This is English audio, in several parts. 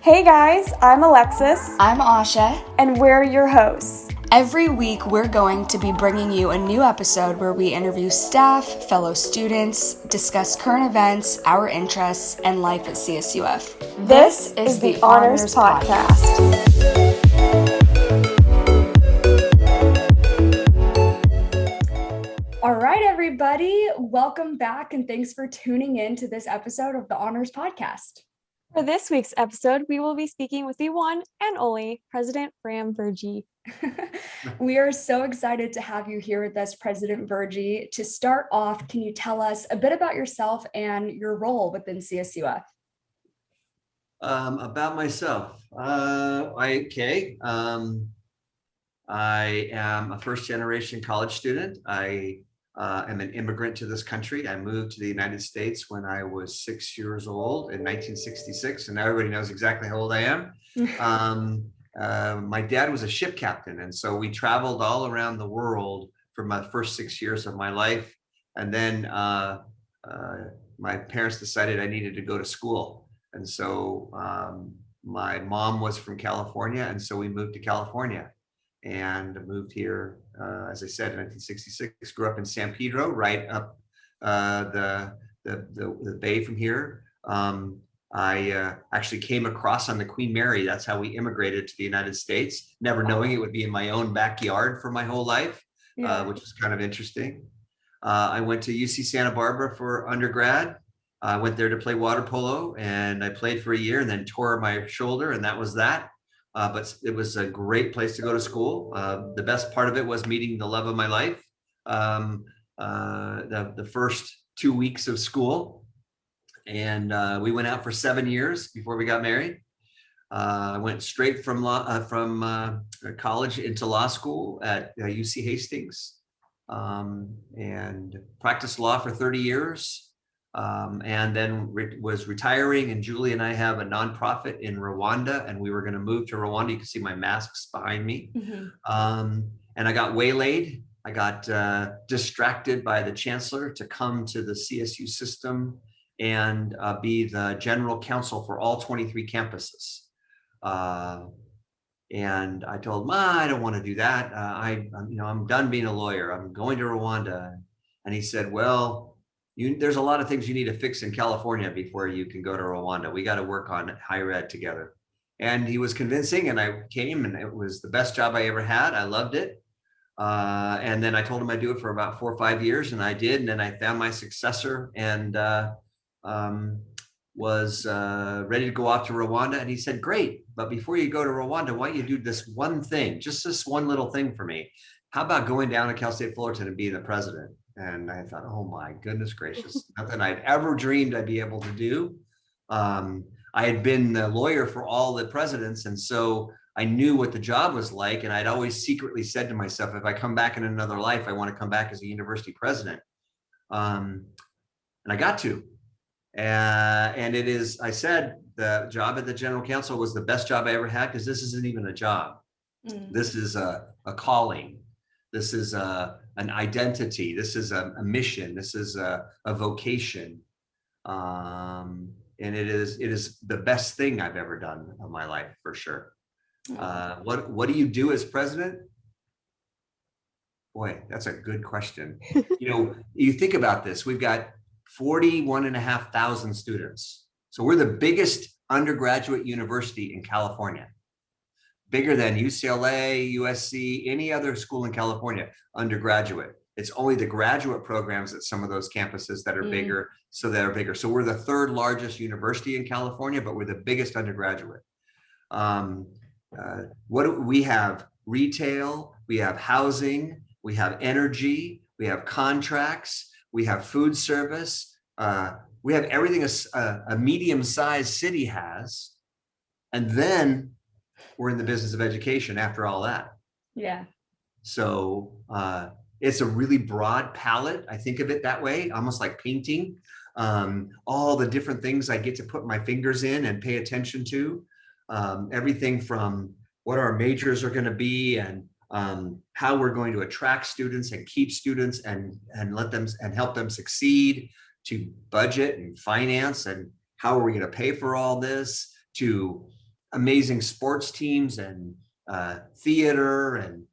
Hey guys, I'm Alexis, I'm Asha. and we're your hosts. Every week, we're going to be bringing you a new episode where we interview staff, fellow students, discuss current events, our interests, and life at CSUF. This is the Honors Podcast. All right, everybody, welcome back, and thanks for tuning in to this episode of the Honors Podcast. For this week's episode, we will be speaking with the one and only President Fram Virjee. We are so excited to have you here with us, President Virjee. To start off, can you tell us a bit about yourself and your role within CSUF? About myself, I am a first-generation college student. I am an immigrant to this country. I moved to the United States when I was 6 years old in 1966, and everybody knows exactly how old I am. My dad was a ship captain, and so we traveled all around the world for my first 6 years of my life. And then my parents decided I needed to go to school. And so my mom was from California, and so we moved to California and moved here, as I said, in 1966. Grew up in San Pedro, right up the bay from here. I actually came across on the Queen Mary. That's how we immigrated to the United States, never knowing it would be in my own backyard for my whole life, which is kind of interesting. I went to UC Santa Barbara for undergrad. I went there to play water polo, and I played for a year and then tore my shoulder, and that was that. But it was a great place to go to school. The best part of it was meeting the love of my life. The first 2 weeks of school, and we went out for 7 years before we got married. I went straight from college into law school at UC Hastings, and practiced law for 30 years. And then was retiring, and Julie and I have a nonprofit in Rwanda, and we were going to move to Rwanda. You can see my masks behind me. And I got waylaid. I got distracted by the chancellor to come to the CSU system and be the general counsel for all 23 campuses. And I told him, I don't want to do that. I'm done being a lawyer. I'm going to Rwanda. And he said, well, there's a lot of things you need to fix in California before you can go to Rwanda. We got to work on higher ed together. And he was convincing, and I came, and it was the best job I ever had. I loved it. And then I told him I'd do it for about 4 or 5 years, and I did. And then I found my successor and was ready to go off to Rwanda. And he said, great, but before you go to Rwanda, why don't you do this one thing, just this one little thing for me? How about going down to Cal State Fullerton and being the president? And I thought, oh my goodness gracious, nothing I'd ever dreamed I'd be able to do. I had been the lawyer for all the presidents, and so I knew what the job was like. And I'd always secretly said to myself, if I come back in another life, I want to come back as a university president. And I got to. And it is, I said, the job at the general counsel was the best job I ever had, because this isn't even a job. This is a calling. This is an identity. This is a mission. This is a vocation. And it is the best thing I've ever done in my life, for sure. What do you do as president? Boy, that's a good question. You think about this. We've got 41,500 students. So we're the biggest undergraduate university in California. Bigger than UCLA, USC, any other school in California, undergraduate. It's only the graduate programs at some of those campuses that are bigger. So we're the third largest university in California, but we're the biggest undergraduate. What do we have? Retail, we have housing, we have energy, we have contracts, we have food service. We have everything a medium-sized city has. And then we're in the business of education after all that. Yeah. So it's a really broad palette. I think of it that way, almost like painting. All the different things I get to put my fingers in and pay attention to. Everything from what our majors are going to be, and how we're going to attract students and keep students and let them and help them succeed, to budget and finance and how are we going to pay for all this, to amazing sports teams and theater and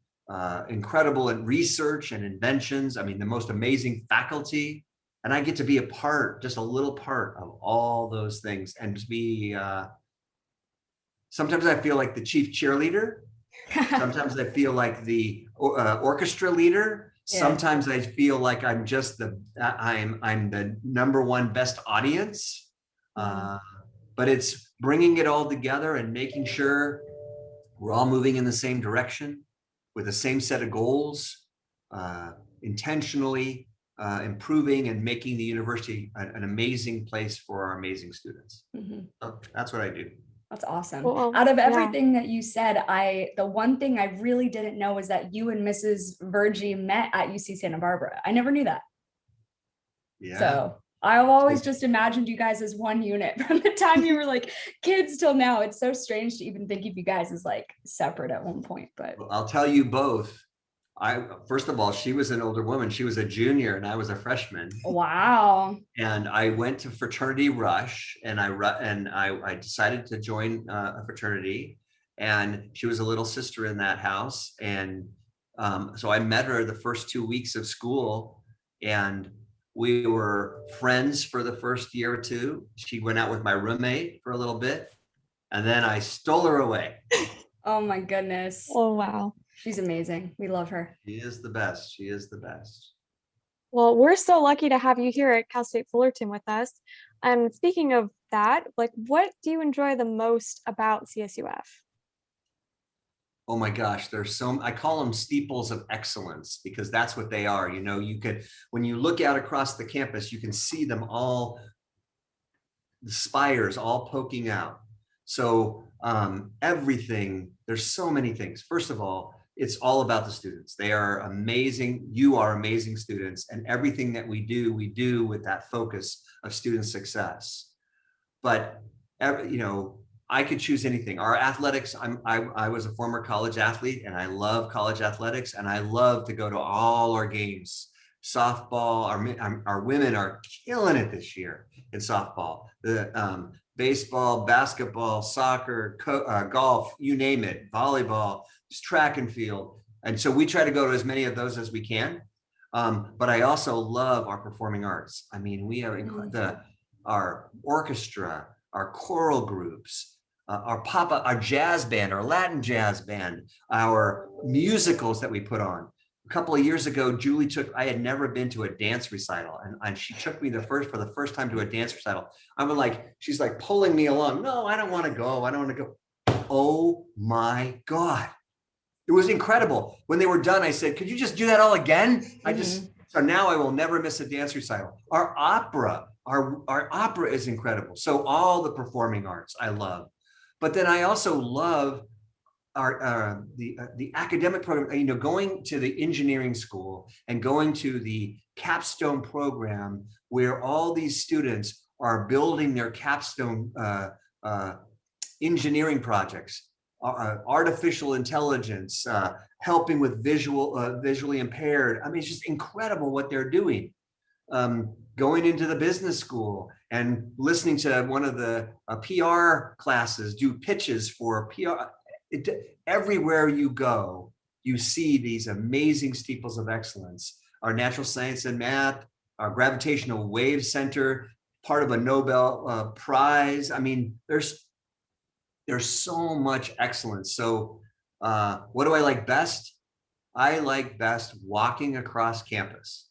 incredible in research and inventions. I mean, the most amazing faculty. And I get to be a part, just a little part of all those things, and to be, sometimes I feel like the chief cheerleader. Sometimes I feel like the orchestra leader. Yeah. Sometimes I feel like I'm just I'm the number one best audience. But it's bringing it all together and making sure we're all moving in the same direction with the same set of goals, intentionally improving and making the university an amazing place for our amazing students. So that's what I do. That's awesome. Well, Out of yeah. everything that you said, the one thing I really didn't know was that you and Mrs. Virjee met at UC Santa Barbara. I never knew that. Yeah. So I've always just imagined you guys as one unit from the time you were like kids till now. It's so strange to even think of you guys as like separate at one point, but Well, I'll tell you both. First of all, she was an older woman. She was a junior and I was a freshman. wow. And I went to fraternity rush, and I decided to join a fraternity, and she was a little sister in that house. And so I met her the first 2 weeks of school, and we were friends for the first year or two. She went out with my roommate for a little bit, and then I stole her away. Oh my goodness. Oh, wow. She's amazing. We love her. She is the best. She is the best. Well, we're so lucky to have you here at Cal State Fullerton with us. And speaking of that, like, what do you enjoy the most about CSUF? Oh my gosh, I call them steeples of excellence, because that's what they are. You know, when you look out across the campus, you can see them all, the spires all poking out. So everything, there's so many things. First of all, it's all about the students. They are amazing. You are amazing students, and everything that we do with that focus of student success. But you know, I could choose anything. Our athletics, I was a former college athlete, and I love college athletics, and I love to go to all our games. Softball, our women are killing it this year in softball. The baseball, basketball, soccer, golf, you name it, volleyball, just track and field. And so we try to go to as many of those as we can. But I also love our performing arts. I mean, we have our orchestra, our choral groups, our jazz band, our Latin jazz band, our musicals that we put on. A couple of years ago, I had never been to a dance recital, and she took me for the first time to a dance recital. She's like pulling me along. No, I don't want to go. I don't want to go. Oh my God. It was incredible. When they were done, I said, could you just do that all again? So now I will never miss a dance recital. Our opera is incredible. So all the performing arts I love. But then I also love the academic program, you know, going to the engineering school and going to the capstone program, where all these students are building their capstone engineering projects, artificial intelligence, helping with visually impaired. I mean, it's just incredible what they're doing. Going into the business school and listening to one of the PR classes do pitches for PR. Everywhere you go, you see these amazing steeples of excellence. Our natural science and math, our gravitational wave center, part of a Nobel Prize. I mean, there's so much excellence. So what do I like best? I like best walking across campus.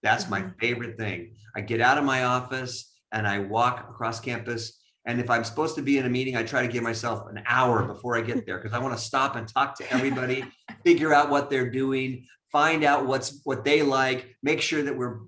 That's my favorite thing. I get out of my office and I walk across campus. And if I'm supposed to be in a meeting, I try to give myself an hour before I get there, because I want to stop and talk to everybody, figure out what they're doing, find out what they like, make sure that we're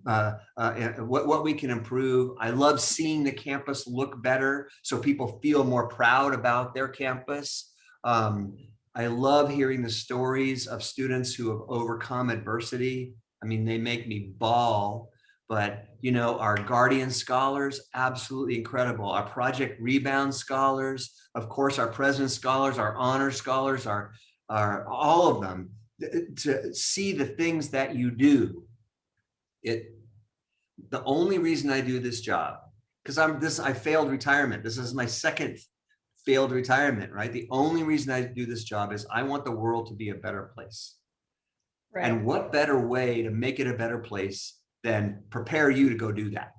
what we can improve. I love seeing the campus look better so people feel more proud about their campus. I love hearing the stories of students who have overcome adversity. I mean, they make me bawl. But, you know, our Guardian Scholars, absolutely incredible. Our Project Rebound Scholars, of course, our President Scholars, our Honor Scholars, our all of them, to see the things that you do. The only reason I do this job, because I failed retirement. This is my second failed retirement, right? The only reason I do this job is I want the world to be a better place. Right. And what better way to make it a better place than prepare you to go do that?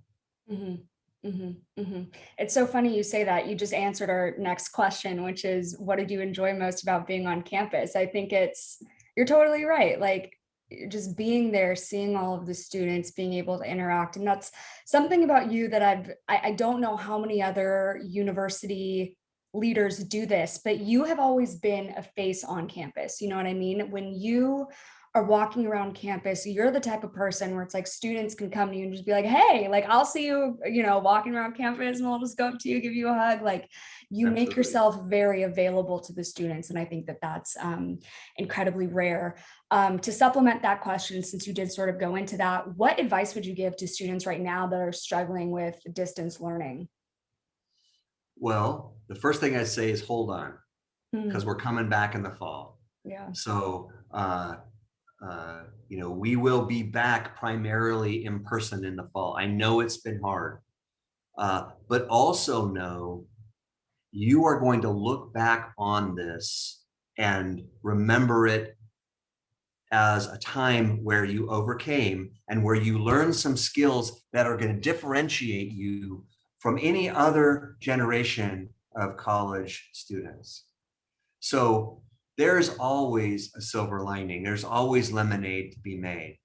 It's so funny you say that. You just answered our next question, which is, what did you enjoy most about being on campus? I think you're totally right. Like, just being there, seeing all of the students, being able to interact. And that's something about you that I don't know how many other university leaders do this, but you have always been a face on campus. You know what I mean? When you are walking around campus, you're the type of person where it's like students can come to you and just be like, hey, like, I'll see you, walking around campus and I'll just go up to you, give you a hug. Like, you Absolutely. make yourself very available to the students. And I think that that's incredibly rare. To supplement that question, since you did sort of go into that, what advice would you give to students right now that are struggling with distance learning? Well, the first thing I'd say is hold on, because we're coming back in the fall. Yeah. So, we will be back primarily in person in the fall. I know it's been hard, but also know you are going to look back on this and remember it as a time where you overcame and where you learned some skills that are going to differentiate you from any other generation of college students. So there's always a silver lining. There's always lemonade to be made.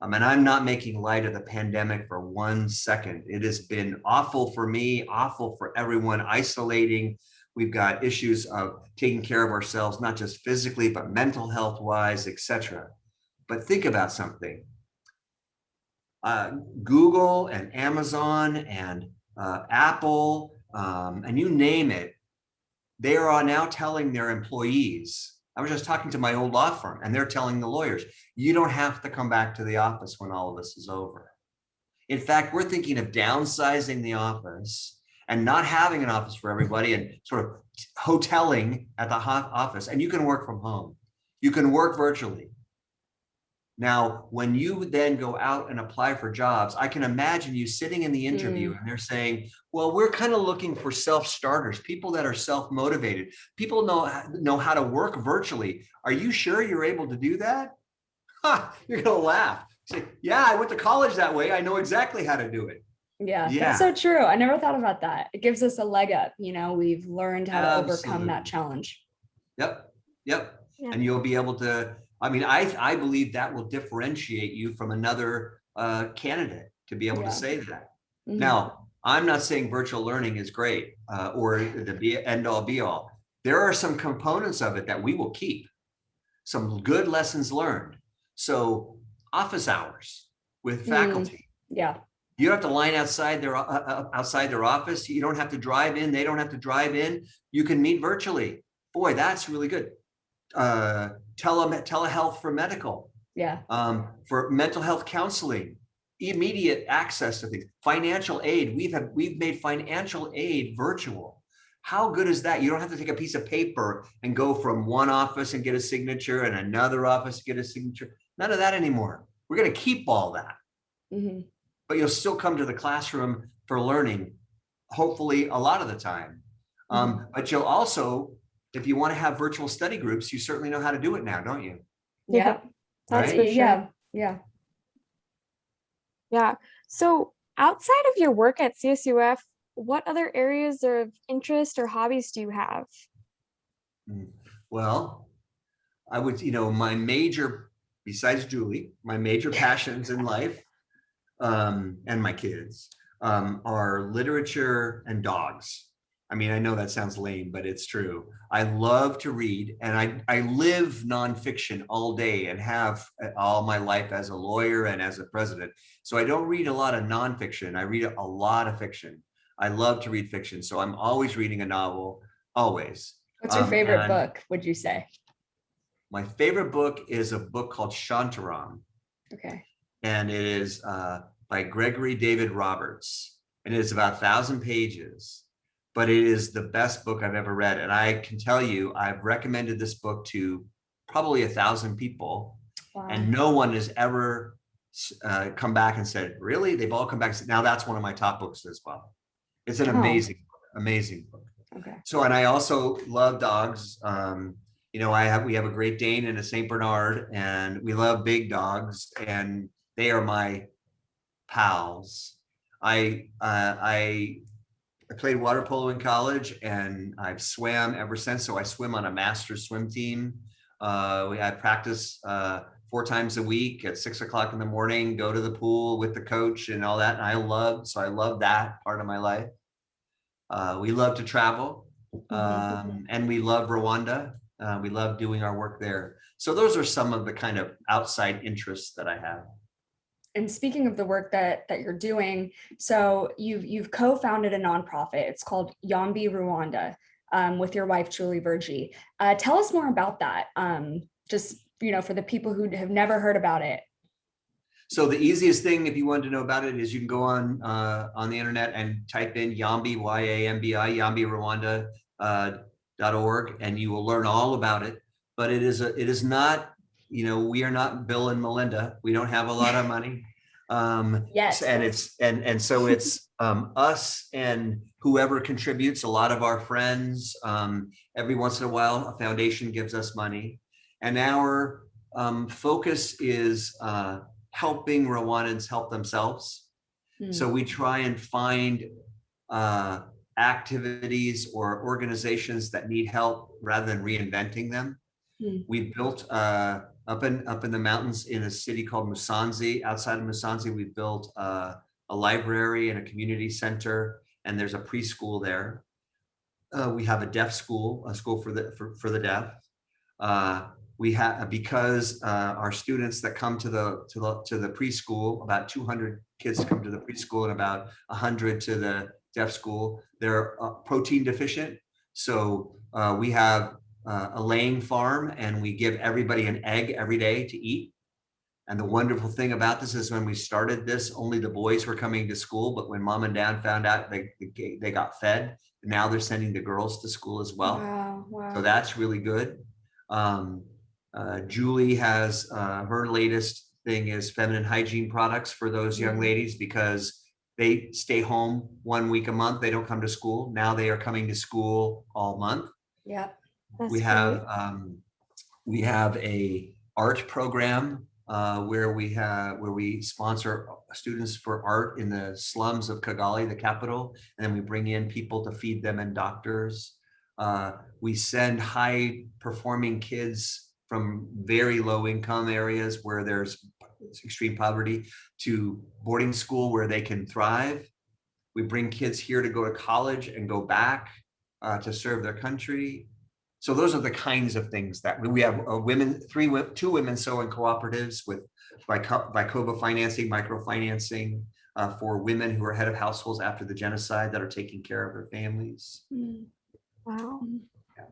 And I'm not making light of the pandemic for 1 second. It has been awful for me, awful for everyone, isolating. We've got issues of taking care of ourselves, not just physically, but mental health wise, etc. But think about something. Google and Amazon and Apple, and you name it, they are now telling their employees. I was just talking to my old law firm, and they're telling the lawyers, you don't have to come back to the office when all of this is over. In fact, we're thinking of downsizing the office and not having an office for everybody and sort of hoteling at the office. And you can work from home. You can work virtually. Now, when you then go out and apply for jobs, I can imagine you sitting in the interview and they're saying, well, we're kind of looking for self-starters, people that are self-motivated, people know how to work virtually. Are you sure you're able to do that? You're going to laugh. Say, yeah, I went to college that way. I know exactly how to do it. Yeah, that's so true. I never thought about that. It gives us a leg up. We've learned how to overcome that challenge. Yep. Yeah. And you'll be able to, I believe that will differentiate you from another candidate to be able to say that. Now, I'm not saying virtual learning is great or the end all be all. There are some components of it that we will keep, some good lessons learned. So office hours with faculty. Yeah. You don't have to line outside their office. You don't have to drive in. They don't have to drive in. You can meet virtually. Boy, that's really good. Telehealth for medical. Yeah. For mental health counseling, immediate access to things. Financial aid. We've made financial aid virtual. How good is that? You don't have to take a piece of paper and go from one office and get a signature and another office to get a signature. None of that anymore. We're going to keep all that. But you'll still come to the classroom for learning, hopefully a lot of the time. But you'll also, if you want to have virtual study groups, you certainly know how to do it now, don't you? Yeah, that's for sure. Yeah. So outside of your work at CSUF, what other areas of interest or hobbies do you have? Well, I would, besides Julie, my major passions in life and my kids are literature and dogs. I know that sounds lame, but it's true. I love to read, and I live nonfiction all day and have all my life as a lawyer and as a president. So I don't read a lot of nonfiction. I read a lot of fiction. I love to read fiction. So I'm always reading a novel, always. What's your favorite book, would you say? My favorite book is a book called Shantaram. Okay. And it is by Gregory David Roberts. And it is about 1,000 pages. But it is the best book I've ever read. And I can tell you, I've recommended this book to probably 1,000 people. Wow. And no one has ever come back and said, really? They've all come back and said, now that's one of my top books as well. It's an amazing book. Okay. So, and I also love dogs. You know, we have a Great Dane and a Saint Bernard, and we love big dogs, and they are my pals. I played water polo in college, and I've swam ever since. So I swim on a master swim team. We had practice 4 times a week at 6 o'clock in the morning, go to the pool with the coach and all that. And I love that part of my life. We love to travel, and we love Rwanda. We love doing our work there. So those are some of the kind of outside interests that I have. And speaking of the work that you're doing, so you've co-founded a nonprofit. It's called Yambi Rwanda, with your wife Julie Virjee. Tell us more about that. Just for the people who have never heard about it. So the easiest thing, if you want to know about it, is you can go on the internet and type in Yambi, Y-A-M-B-I, YambiRwanda.org, and you will learn all about it. But it is not, we are not Bill and Melinda. We don't have a lot of money. Yes. And so it's us and whoever contributes, a lot of our friends. Every once in a while, a foundation gives us money. And our focus is helping Rwandans help themselves. So we try and find activities or organizations that need help rather than reinventing them. We built up in the mountains in a city called Musanze. Outside of Musanze, we built a library and a community center, and there's a preschool there. We have a deaf school, a school for the deaf. We have, because our students that come to the preschool, about 200 kids come to the preschool and about 100 to the deaf school. They're protein deficient, so we have a laying farm, and we give everybody an egg every day to eat. And the wonderful thing about this is when we started this, only the boys were coming to school, but when mom and dad found out, they got fed. Now they're sending the girls to school as well. Wow. So that's really good. Julie has her latest thing is feminine hygiene products for those young ladies, because they stay home 1 week a month. They don't come to school. Now they are coming to school all month. Yeah. We have a art program where we sponsor students for art in the slums of Kigali, the capital, and then we bring in people to feed them and doctors. We send high performing kids from very low income areas where there's extreme poverty to boarding school where they can thrive. We bring kids here to go to college and go back to serve their country. So those are the kinds of things that we have. Two women sewing cooperatives with Vycova financing, microfinancing for women who are head of households after the genocide that are taking care of their families. Wow. Yeah.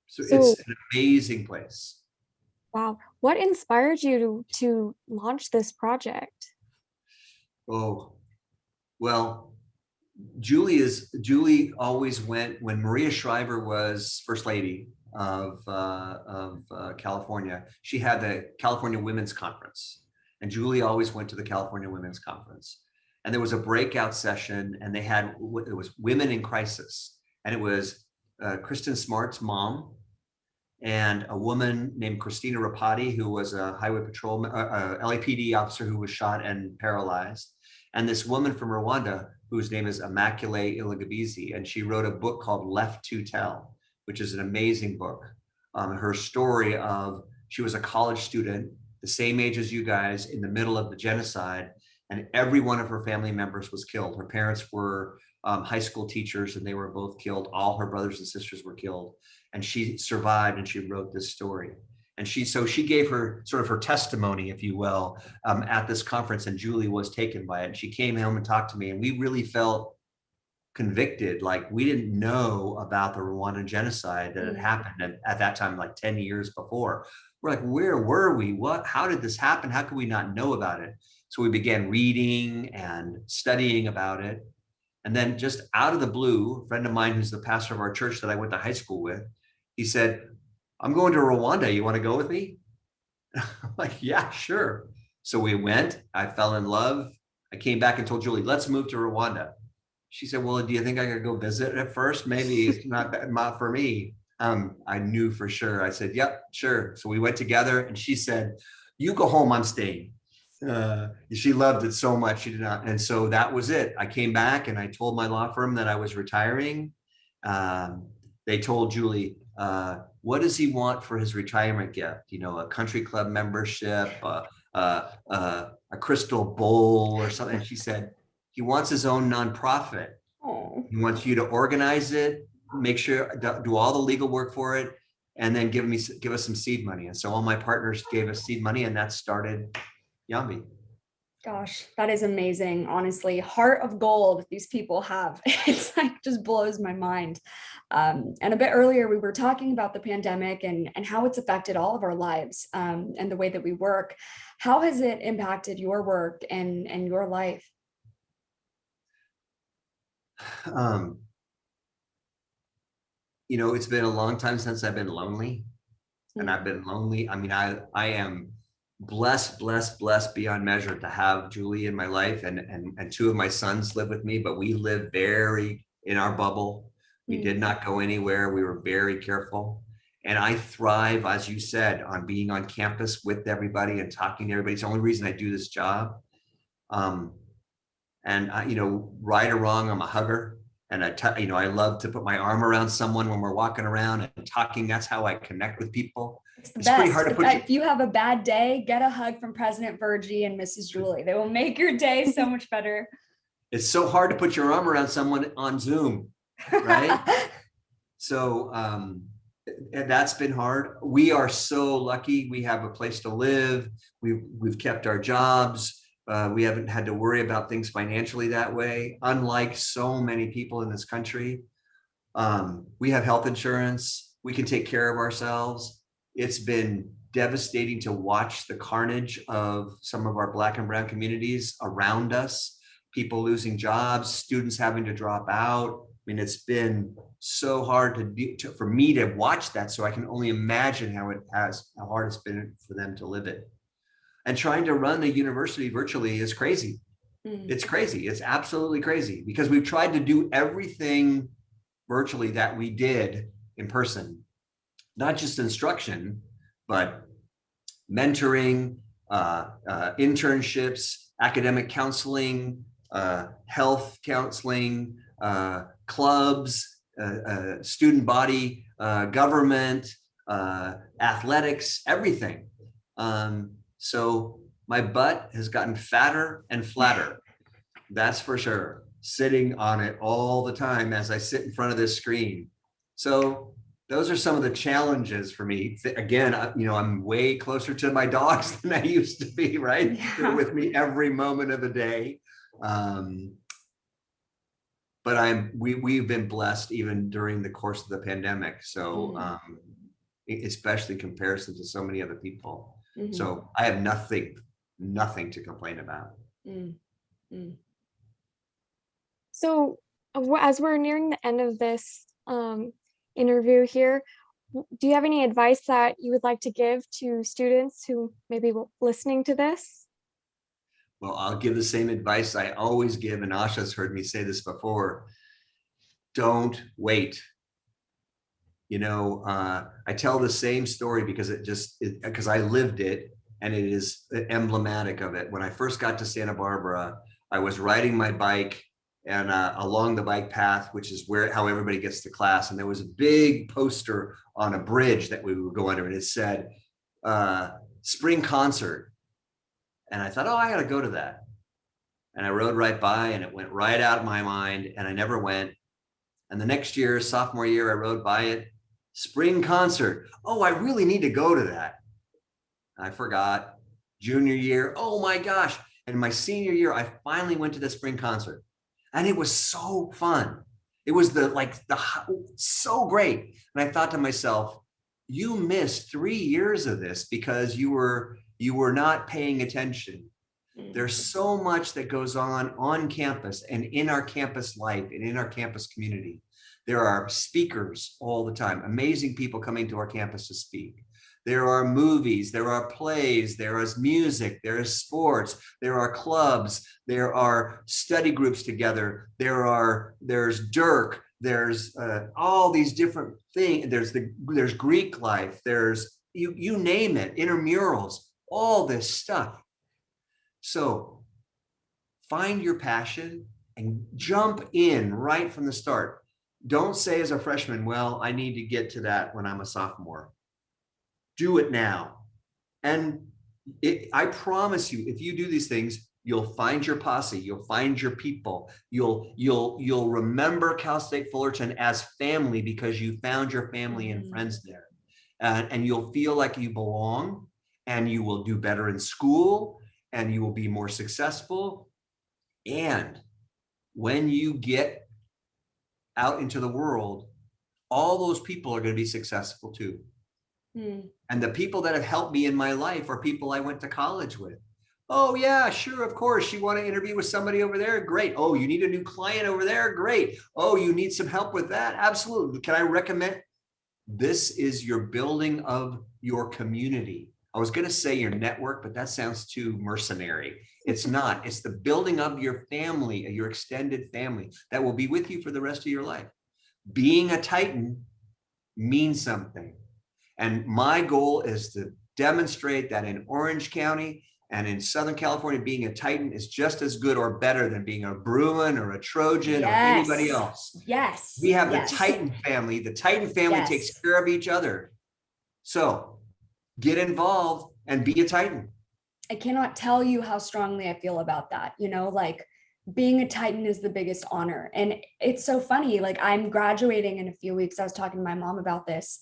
So it's an amazing place. Wow. What inspired you to launch this project? Oh, well, Julie always went when Maria Shriver was First Lady of California. She had the California Women's Conference, and Julie always went to the California Women's Conference. And there was a breakout session, and it was Women in Crisis, and it was Kristen Smart's mom and a woman named Christina Rapati, who was a highway patrolman, LAPD officer who was shot and paralyzed, and this woman from Rwanda whose name is Immaculée Iligabizi, and she wrote a book called Left to Tell, which is an amazing book. Her story of, she was a college student, the same age as you guys, in the middle of the genocide, and every one of her family members was killed. Her parents were high school teachers, and they were both killed. All her brothers and sisters were killed, and she survived, and she wrote this story. And she gave her sort of her testimony, if you will, at this conference, and Julie was taken by it. And she came home and talked to me, and we really felt convicted. Like, we didn't know about the Rwandan genocide that had happened at that time, like 10 years before. We're like, where were we? How did this happen? How could we not know about it? So we began reading and studying about it. And then just out of the blue, a friend of mine who's the pastor of our church that I went to high school with, he said, I'm going to Rwanda. You want to go with me? I'm like, yeah, sure. So we went. I fell in love. I came back and told Julie, let's move to Rwanda. She said, well, do you think I could go visit at first? Maybe it's not for me. I knew for sure. I said, yep, sure. So we went together and she said, you go home, I'm staying. She loved it so much. She did not. And so that was it. I came back and I told my law firm that I was retiring. They told Julie, what does he want for his retirement gift? You know, a country club membership, a crystal bowl or something. And she said, he wants his own nonprofit. Oh, He wants you to organize it, make sure, do all the legal work for it, and then give us some seed money. And so all my partners gave us seed money, and that started Yambi. gosh, that is amazing. Honestly, heart of gold these people have. It's like just blows my mind. And a bit earlier, we were talking about the pandemic and how it's affected all of our lives and the way that we work. How has it impacted your work and your life? You know, it's been a long time since I've been lonely, and I've been lonely. I mean, I am blessed beyond measure to have Julie in my life, and two of my sons live with me, but we live very in our bubble. We did not go anywhere. We were very careful. And I thrive, as you said, on being on campus with everybody and talking to everybody. It's the only reason I do this job. And you know, right or wrong, I'm a hugger. And you know, I love to put my arm around someone when we're walking around and talking. That's how I connect with people. It's pretty hard to put. If you have a bad day, get a hug from President Virjee and Mrs. Julie. They will make your day so much better. It's so hard to put your arm around someone on Zoom, right? So and that's been hard. We are so lucky. We have a place to live. We've kept our jobs. We haven't had to worry about things financially that way, unlike so many people in this country. We have health insurance. We can take care of ourselves. It's been devastating to watch the carnage of some of our Black and brown communities around us, people losing jobs, students having to drop out. I mean, it's been so hard for me to watch that. So I can only imagine how hard it's been for them to live it. And trying to run a university virtually is crazy. It's crazy. It's absolutely crazy, because we've tried to do everything virtually that we did in person, not just instruction, but mentoring, internships, academic counseling, health counseling, clubs, student body, government, athletics, everything. So my butt has gotten fatter and flatter. That's for sure. Sitting on it all the time as I sit in front of this screen. So those are some of the challenges for me. Again, you know, I'm way closer to my dogs than I used to be, right? Yeah. They're with me every moment of the day. But we've been blessed even during the course of the pandemic. So especially in comparison to so many other people. So I have nothing to complain about. So as we're nearing the end of this interview here, do you have any advice that you would like to give to students who may be listening to this? Well, I'll give the same advice I always give, and Asha's heard me say this before. Don't wait. You know, I tell the same story because because I lived it, and it is emblematic of it. When I first got to Santa Barbara, I was riding my bike and along the bike path, which is how everybody gets to class. And there was a big poster on a bridge that we would go under, and it said, spring concert. And I thought, oh, I got to go to that. And I rode right by, and it went right out of my mind, and I never went. And the next year, sophomore year, I rode by it. Spring concert. Oh, I really need to go to that. I forgot. Junior year. Oh my gosh. And my senior year, I finally went to the spring concert, and it was so fun. It was so great. And I thought to myself, you missed 3 years of this because you were not paying attention. There's so much that goes on campus and in our campus life and in our campus community. There are speakers all the time, amazing people coming to our campus to speak. There are movies, there are plays, there is music, there is sports, there are clubs, there are study groups together, there's Dirk, there's all these different things. There's Greek life, there's you name it, intramurals, all this stuff. So find your passion and jump in right from the start. Don't say as a freshman, well, I need to get to that when I'm a sophomore. Do it now. And I promise you, if you do these things, you'll find your posse, you'll find your people, you'll remember Cal State Fullerton as family because you found your family and friends there. And you'll feel like you belong, and you will do better in school, and you will be more successful. And when you get out into the world, all those people are going to be successful too. And the people that have helped me in my life are people I went to college with. Oh yeah, sure, of course. You want to interview with somebody over there? Great. Oh, you need a new client over there? Great. Oh, you need some help with that? Absolutely. Can I recommend? This is your building of your community. I was going to say your network, but that sounds too mercenary. It's not. It's the building of your family, your extended family that will be with you for the rest of your life. Being a Titan means something. And my goal is to demonstrate that in Orange County and in Southern California, being a Titan is just as good or better than being a Bruin or a Trojan or anybody else. Yes. We have the Titan family. The Titan family takes care of each other. So get involved and be a Titan. I cannot tell you how strongly I feel about that. You know, like being a Titan is the biggest honor. And it's so funny. Like I'm graduating in a few weeks. I was talking to my mom about this,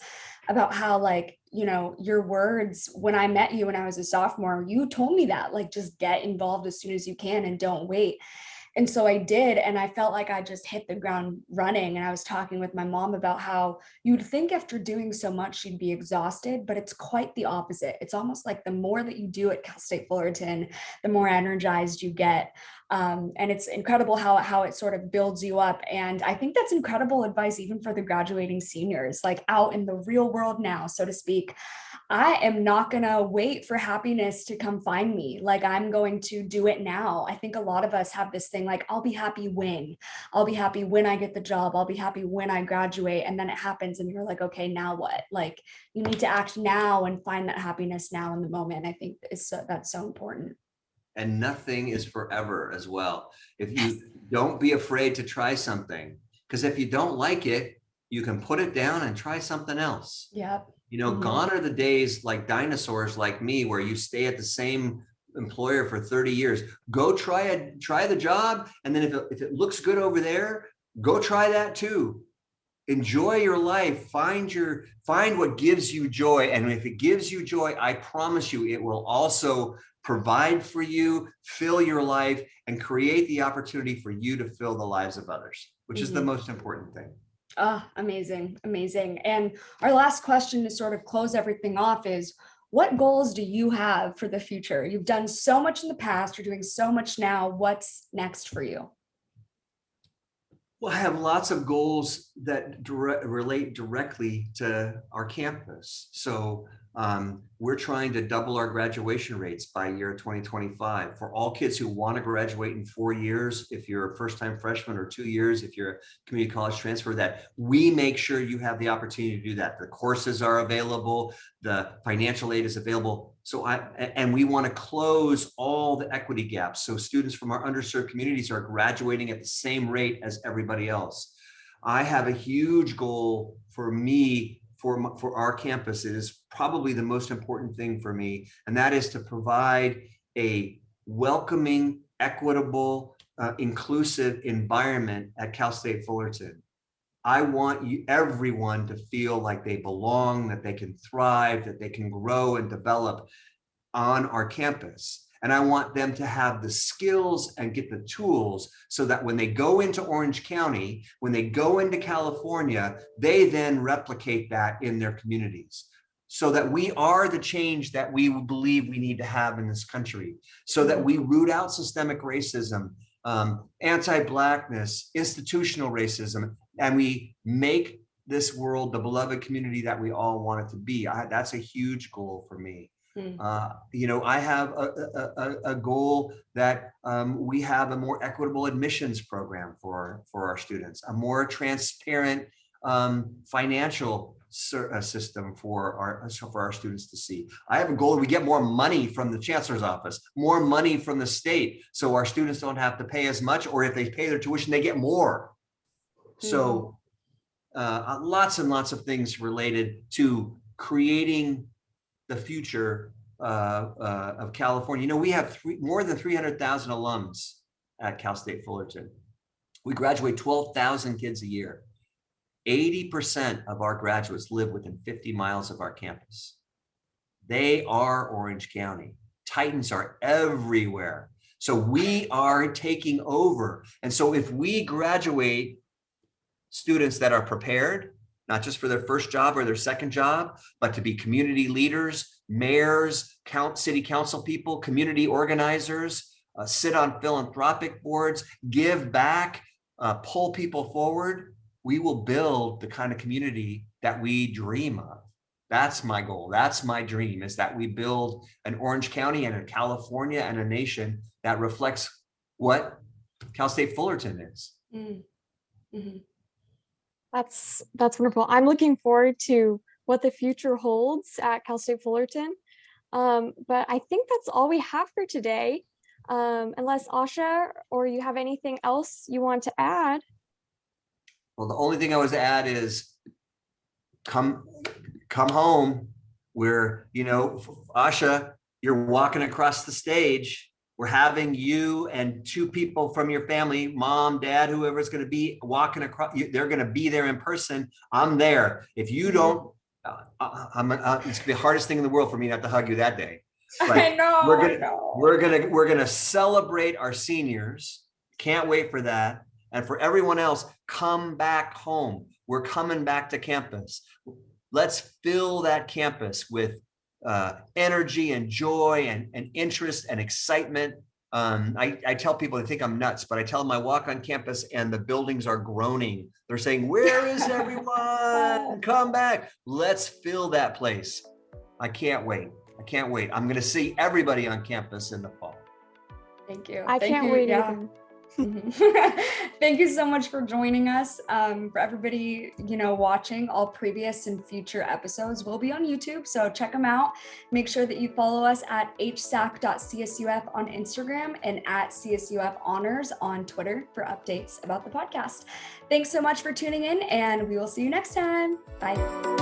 about how like, you know, your words, when I met you when I was a sophomore, you told me that like, just get involved as soon as you can and don't wait. And so I did. And I felt like I just hit the ground running. And I was talking with my mom about how you'd think after doing so much, you'd be exhausted, but it's quite the opposite. It's almost like the more that you do at Cal State Fullerton, the more energized you get. And it's incredible how it sort of builds you up. And I think that's incredible advice, even for the graduating seniors, like out in the real world now, so to speak. I am not going to wait for happiness to come find me. Like I'm going to do it now. I think a lot of us have this thing like, I'll be happy when I get the job. I'll be happy when I graduate. And then it happens and you're like, okay, now what? Like you need to act now and find that happiness now in the moment. I think that's so important. And nothing is forever as well. If you don't be afraid to try something, because if you don't like it, you can put it down and try something else. Yep. You know, gone are the days like dinosaurs like me, where you stay at the same employer for 30 years. Go try the job. And then if it looks good over there, go try that too. Enjoy your life. Find what gives you joy. And if it gives you joy, I promise you, it will also provide for you, fill your life, and create the opportunity for you to fill the lives of others, which is the most important thing. Oh, amazing. Amazing. And our last question to sort of close everything off is, what goals do you have for the future? You've done so much in the past, you're doing so much now. What's next for you? Well, I have lots of goals that relate directly to our campus. So we're trying to double our graduation rates by year 2025 for all kids who want to graduate in 4 years. If you're a first-time freshman, or 2 years, if you're a community college transfer, that we make sure you have the opportunity to do that. The courses are available, the financial aid is available. And we want to close all the equity gaps. So students from our underserved communities are graduating at the same rate as everybody else. I have a huge goal for me, for our campus. It is probably the most important thing for me, and that is to provide a welcoming, equitable, inclusive environment at Cal State Fullerton. I want everyone to feel like they belong, that they can thrive, that they can grow and develop on our campus. And I want them to have the skills and get the tools so that when they go into Orange County, when they go into California, they then replicate that in their communities, so that we are the change that we believe we need to have in this country, so that we root out systemic racism, anti-Blackness, institutional racism, and we make this world the beloved community that we all want it to be. That's a huge goal for me. I have a goal that we have a more equitable admissions program for our students, a more transparent financial system for our students to see. I have a goal that we get more money from the chancellor's office, more money from the state, so our students don't have to pay as much, or if they pay their tuition, they get more. So lots and lots of things related to creating the future of California. We have more than 300,000 alums at Cal State Fullerton. We graduate 12,000 kids a year. 80% of our graduates live within 50 miles of our campus. They are Orange County. Titans are everywhere. So we are taking over. And so if we graduate students that are prepared, not just for their first job or their second job, but to be community leaders, mayors, city council people, community organizers, sit on philanthropic boards, give back, pull people forward, we will build the kind of community that we dream of. That's my goal. That's my dream, is that we build an Orange County and a California and a nation that reflects what Cal State Fullerton is. Mm-hmm. That's wonderful. I'm looking forward to what the future holds at Cal State Fullerton. But I think that's all we have for today. Unless Asha or you have anything else you want to add. Well, the only thing I was to add is come home. Where, Asha, you're walking across the stage. We're having you and 2 people from your family, mom, dad, whoever's going to be walking across. They're going to be there in person. I'm there. If you don't, it's going to be the hardest thing in the world for me not to hug you that day. But I know. We're gonna celebrate our seniors. Can't wait for that. And for everyone else, come back home. We're coming back to campus. Let's fill that campus with energy and joy and interest and excitement. I tell people, they think I'm nuts, but I tell them I walk on campus and the buildings are groaning. They're saying, where is everyone? Come back. Let's fill that place. I can't wait. I'm going to see everybody on campus in the fall. Thank you. I can't wait either. Thank you so much for joining us. For everybody, watching, all previous and future episodes will be on YouTube, so check them out. Make sure that you follow us at hsac.csuf on Instagram and at CSUF Honors on Twitter for updates about the podcast. Thanks so much for tuning in, and we will see you next time. Bye.